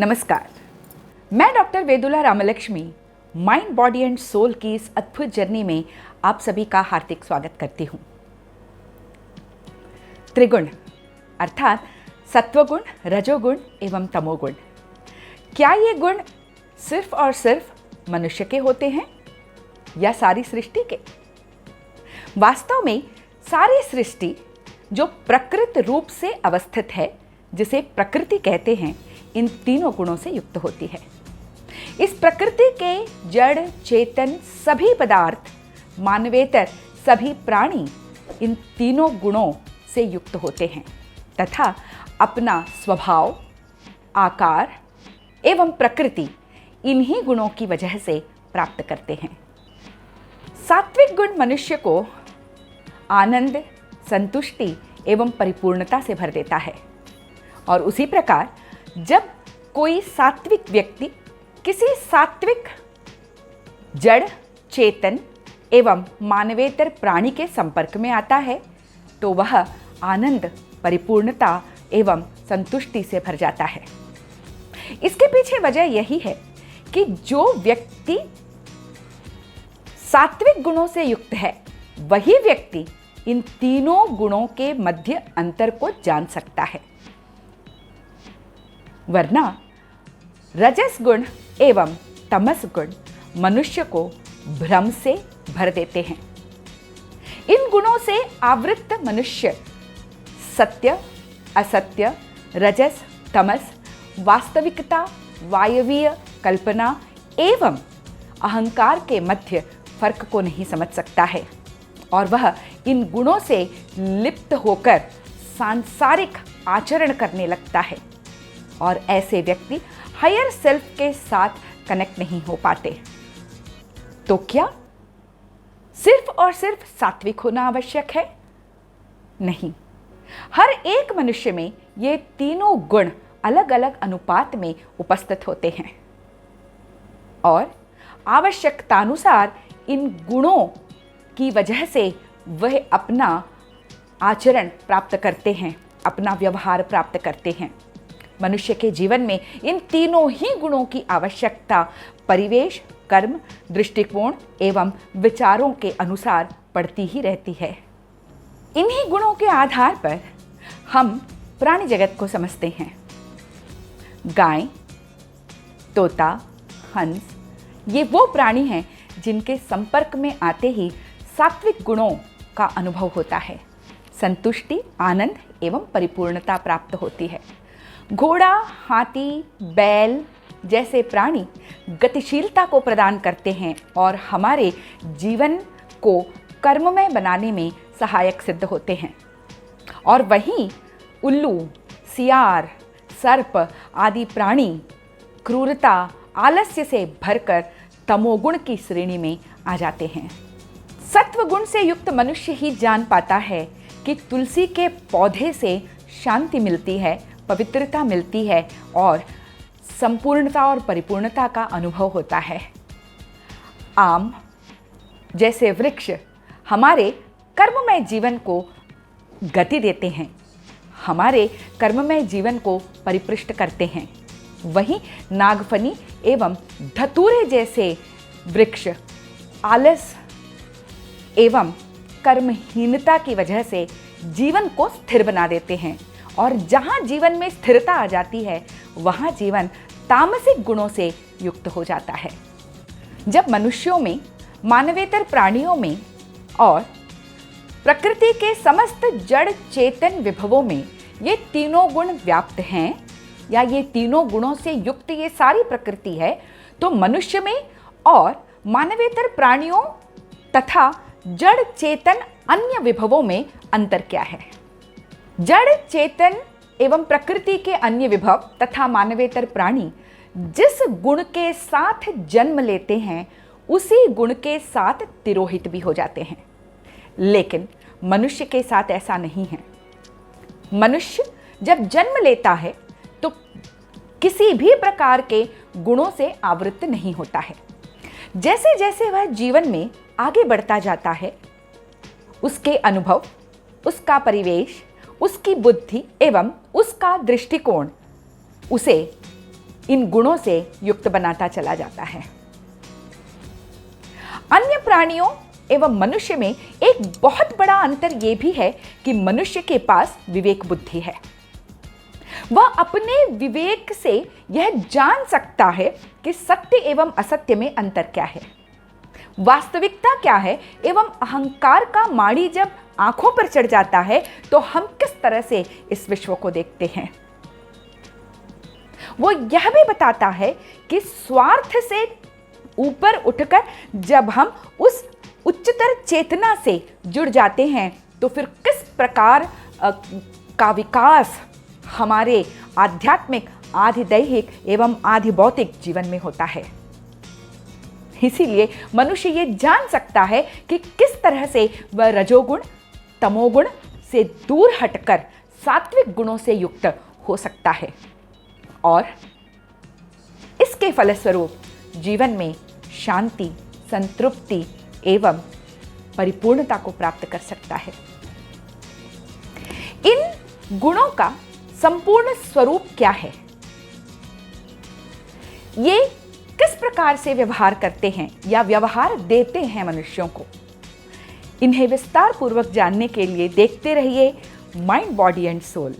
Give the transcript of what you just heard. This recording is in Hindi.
नमस्कार, मैं doctor Vedula Ramalakshmi mind body and soul की इस अद्भुत जर्नी में आप सभी का हार्दिक स्वागत करती हूँ। त्रिगुण अर्थात सत्वगुण, रजोगुण एवं तमोगुण, क्या ये गुण सिर्फ और सिर्फ मनुष्य के होते हैं या सारी सृष्टि के? वास्तव में सारी सृष्टि जो प्रकृति रूप से अवस्थित है, जिसे प्रकृति कहते हैं, इन तीनों गुणों से युक्त होती है। इस प्रकृति के जड़ चेतन सभी पदार्थ, मानवेतर सभी प्राणी इन तीनों गुणों से युक्त होते हैं तथा अपना स्वभाव, आकार एवं प्रकृति इन्हीं गुणों की वजह से प्राप्त करते हैं। सात्विक गुण मनुष्य को आनंद, संतुष्टि एवं परिपूर्णता से भर देता है और उसी प्रकार जब कोई सात्विक व्यक्ति किसी सात्विक जड़ चेतन एवं मानवेतर प्राणी के संपर्क में आता है तो वह आनंद, परिपूर्णता एवं संतुष्टि से भर जाता है। इसके पीछे वजह यही है कि जो व्यक्ति सात्विक गुणों से युक्त है, वही व्यक्ति इन तीनों गुणों के मध्य अंतर को जान सकता है। वरना रजस गुण एवं तमस गुण मनुष्य को भ्रम से भर देते हैं। इन गुणों से आवृत मनुष्य सत्य, असत्य, रजस, तमस, वास्तविकता, वायवीय, कल्पना एवं अहंकार के मध्य फर्क को नहीं समझ सकता है और वह इन गुणों से लिप्त होकर सांसारिक आचरण करने लगता है और ऐसे व्यक्ति हायर सेल्फ के साथ कनेक्ट नहीं हो पाते। तो क्या सिर्फ और सिर्फ सात्विक होना आवश्यक है? नहीं, हर एक मनुष्य में ये तीनों गुण अलग अलग अनुपात में उपस्थित होते हैं और आवश्यकतानुसार इन गुणों की वजह से वह अपना आचरण प्राप्त करते हैं, अपना व्यवहार प्राप्त करते हैं। मनुष्य के जीवन में इन तीनों ही गुणों की आवश्यकता परिवेश, कर्म, दृष्टिकोण एवं विचारों के अनुसार पड़ती ही रहती है। इन्हीं गुणों के आधार पर हम प्राणी जगत को समझते हैं। गाय, तोता, हंस ये वो प्राणी हैं जिनके संपर्क में आते ही सात्विक गुणों का अनुभव होता है, संतुष्टि, आनंद एवं परिपूर्णता प्राप्त होती है। घोड़ा, हाथी, बैल जैसे प्राणी गतिशीलता को प्रदान करते हैं और हमारे जीवन को कर्ममय बनाने में सहायक सिद्ध होते हैं। और वहीं उल्लू, सियार, सर्प आदि प्राणी क्रूरता, आलस्य से भरकर तमोगुण की श्रेणी में आ जाते हैं। सत्वगुण से युक्त मनुष्य ही जान पाता है कि तुलसी के पौधे से शांति मिलती है, पवित्रता मिलती है और संपूर्णता और परिपूर्णता का अनुभव होता है। आम जैसे वृक्ष हमारे कर्ममय जीवन को गति देते हैं, हमारे कर्ममय जीवन को परिपुष्ट करते हैं। वहीं नागफनी एवं धतूरे जैसे वृक्ष आलस एवं कर्महीनता की वजह से जीवन को स्थिर बना देते हैं और जहाँ जीवन में स्थिरता आ जाती है वहाँ जीवन तामसिक गुणों से युक्त हो जाता है। जब मनुष्यों में, मानवेतर प्राणियों में और प्रकृति के समस्त जड़ चेतन विभवों में ये तीनों गुण व्याप्त हैं या ये तीनों गुणों से युक्त ये सारी प्रकृति है, तो मनुष्य में और मानवेतर प्राणियों तथा जड़ चेतन अन्य विभवों में अंतर क्या है? जड़ चेतन एवं प्रकृति के अन्य विभव तथा मानवेतर प्राणी जिस गुण के साथ जन्म लेते हैं उसी गुण के साथ तिरोहित भी हो जाते हैं, लेकिन मनुष्य के साथ ऐसा नहीं है। मनुष्य जब जन्म लेता है तो किसी भी प्रकार के गुणों से आवृत नहीं होता है। जैसे जैसे वह जीवन में आगे बढ़ता जाता है, उसके अनुभव, उसका परिवेश, उसकी बुद्धि एवं उसका दृष्टिकोण उसे इन गुणों से युक्त बनाता चला जाता है। अन्य प्राणियों एवं मनुष्य में एक बहुत बड़ा अंतर यह भी है कि मनुष्य के पास विवेक बुद्धि है। वह अपने विवेक से यह जान सकता है कि सत्य एवं असत्य में अंतर क्या है, वास्तविकता क्या है, एवं अहंकार का माड़ी जब आंखों पर चढ़ जाता है तो हम किस तरह से इस विश्व को देखते हैं। वो यह भी बताता है कि स्वार्थ से ऊपर उठकर जब हम उस उच्चतर चेतना से जुड़ जाते हैं तो फिर किस प्रकार का विकास हमारे आध्यात्मिक, आधिदैहिक एवं आधिभौतिक जीवन में होता है। इसीलिए मनुष्य ये जान सकता है कि किस तरह से वह रजोगुण, तमोगुण से दूर हटकर सात्विक गुणों से युक्त हो सकता है और इसके फलस्वरूप जीवन में शांति, संतृप्ति एवं परिपूर्णता को प्राप्त कर सकता है। इन गुणों का संपूर्ण स्वरूप क्या है, ये किस प्रकार से व्यवहार करते हैं या व्यवहार देते हैं मनुष्यों को, इन्हें विस्तार पूर्वक जानने के लिए देखते रहिए माइंड, बॉडी एंड सोल।